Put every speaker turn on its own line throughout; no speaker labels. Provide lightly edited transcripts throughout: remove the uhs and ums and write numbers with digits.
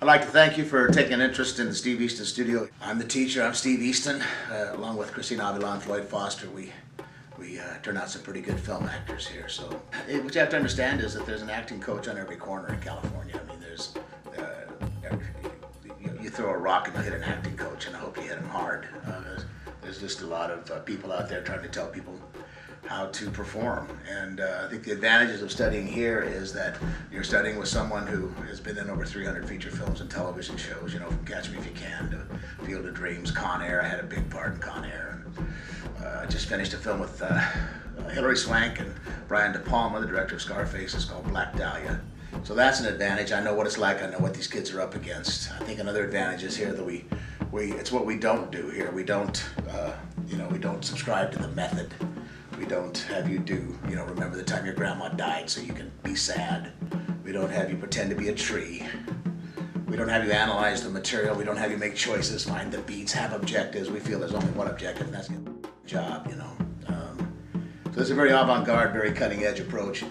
I'd like to thank you for taking an interest in the Steve Eastin studio. I'm the teacher, I'm Steve Eastin, along with Christine Avila and Floyd Foster. We turn out some pretty good film actors here. So what you have to understand is that there's an acting coach on every corner in California. I mean, you throw a rock and you hit an acting coach, and I hope you hit him hard. There's just a lot of people out there trying to tell people how to perform, and I think the advantages of studying here is that you're studying with someone who has been in over 300 feature films and television shows, you know, from Catch Me If You Can to Field of Dreams, Con Air. I had a big part in Con Air, and I just finished a film with Hilary Swank and Brian De Palma, the director of Scarface. It's called Black Dahlia. So that's an advantage. I know what it's like. I know what these kids are up against. I think another advantage is here that it's what we don't do here. We don't we don't subscribe to the method. We don't have you do, remember the time your grandma died so you can be sad. We don't have you pretend to be a tree. We don't have you analyze the material. We don't have you make choices, find the beats, have objectives. We feel there's only one objective, and that's the job, So it's a very avant-garde, very cutting-edge approach.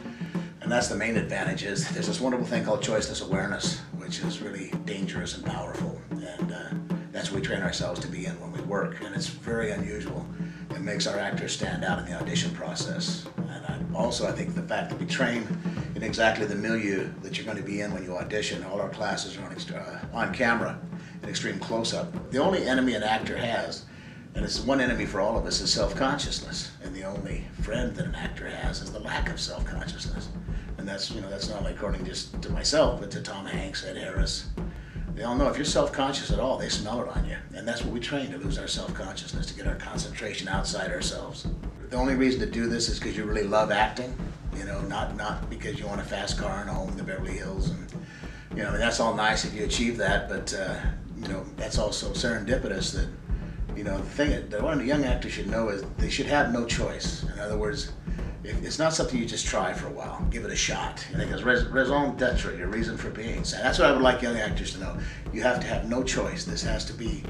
And that's the main advantage is there's this wonderful thing called choiceless awareness, which is really dangerous and powerful. And that's what we train ourselves to be in when we work. And it's very unusual. It makes our actors stand out in the audition process. And I think the fact that we train in exactly the milieu that you're going to be in when you audition. All our classes are on camera in extreme close-up. The only enemy an actor has, and it's one enemy for all of us, is self-consciousness. And the only friend that an actor has is the lack of self-consciousness. And that's not only according just to myself, but to Tom Hanks, Ed Harris. They all know if you're self-conscious at all, they smell it on you. And that's what we train, to lose our self-consciousness, to get our concentration outside ourselves. The only reason to do this is because you really love acting, not because you want a fast car and a home in the Beverly Hills. And, that's all nice if you achieve that, but, that's also serendipitous that, the thing that one young actor should know is they should have no choice. In other words, it's not something you just try for a while. Give it a shot. Because raison d'etre, your reason for being. So that's what I would like young actors to know. You have to have no choice. This has to be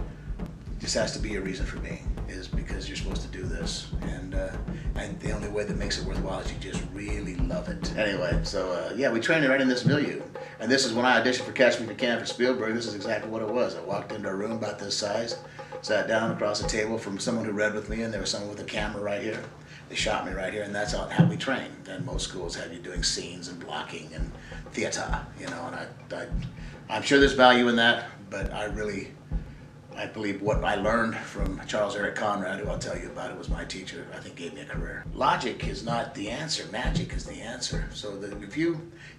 your reason for being, is because you're supposed to do this. And the only way that makes it worthwhile is you just really love it. Anyway, so we train right in this milieu. And this is when I auditioned for Catch Me If You Can for Spielberg. This is exactly what it was. I walked into a room about this size, sat down across the table from someone who read with me, and there was someone with a camera right here. They shot me right here, and that's how we train. And most schools have you doing scenes and blocking and theater, and I'm sure there's value in that, but I believe what I learned from Charles Eric Conrad, who I'll tell you about, it was my teacher, I think gave me a career. Logic is not the answer, magic is the answer. So that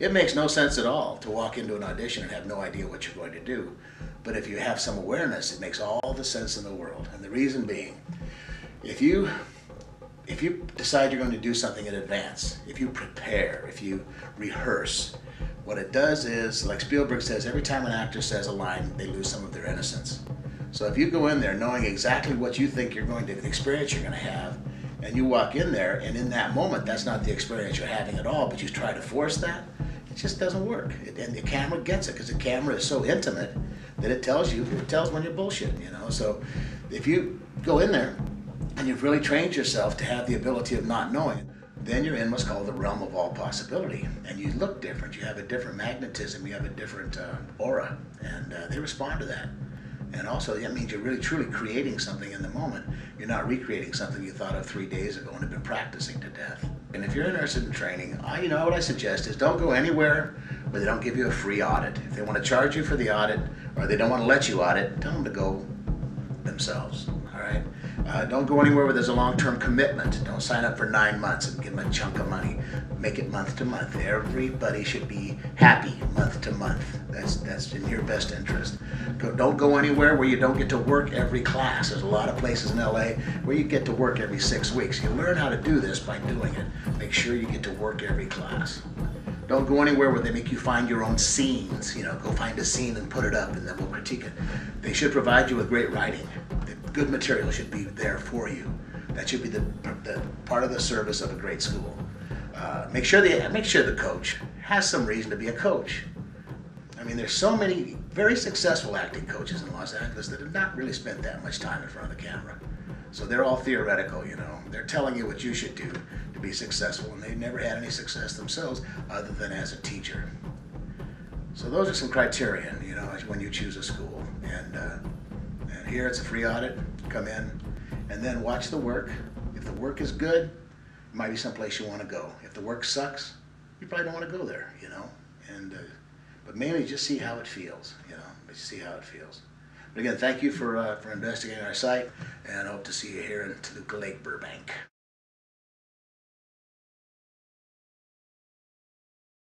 it makes no sense at all to walk into an audition and have no idea what you're going to do. But if you have some awareness, it makes all the sense in the world. And the reason being, if you decide you're going to do something in advance, if you prepare, if you rehearse, what it does is, like Spielberg says, every time an actor says a line, they lose some of their innocence. So if you go in there knowing exactly what you think the experience you're going to have, and you walk in there, and in that moment, that's not the experience you're having at all, but you try to force that, it just doesn't work. And the camera gets it, because the camera is so intimate that it tells when you're bullshit, So if you go in there, and you've really trained yourself to have the ability of not knowing, then you're in what's called the realm of all possibility. And you look different, you have a different magnetism, you have a different aura, and they respond to that. And also, that means you're really truly creating something in the moment. You're not recreating something you thought of 3 days ago and have been practicing to death. And if you're interested in training, what I suggest is don't go anywhere where they don't give you a free audit. If they want to charge you for the audit, or they don't want to let you audit, tell them to go themselves, all right? Don't go anywhere where there's a long-term commitment. Don't sign up for 9 months and give them a chunk of money. Make it month to month. Everybody should be happy month to month. That's in your best interest. Don't go anywhere where you don't get to work every class. There's a lot of places in LA where you get to work every 6 weeks. You learn how to do this by doing it. Make sure you get to work every class. Don't go anywhere where they make you find your own scenes. Go find a scene and put it up, and then we'll critique it. They should provide you with great writing. The good material should be there for you. That should be the part of the service of a great school. Make sure the coach has some reason to be a coach. I mean, there's so many very successful acting coaches in Los Angeles that have not really spent that much time in front of the camera. So they're all theoretical, They're telling you what you should do to be successful, and they've never had any success themselves other than as a teacher. So those are some criterion, you know, when you choose a school. And here it's a free audit. Come in and then watch the work. If the work is good, it might be someplace you want to go. If the work sucks, you probably don't want to go there, you know. But mainly just see how it feels, you know. Just see how it feels. But again, thank you for investigating our site, and I hope to see you here in Toluca Lake, Burbank.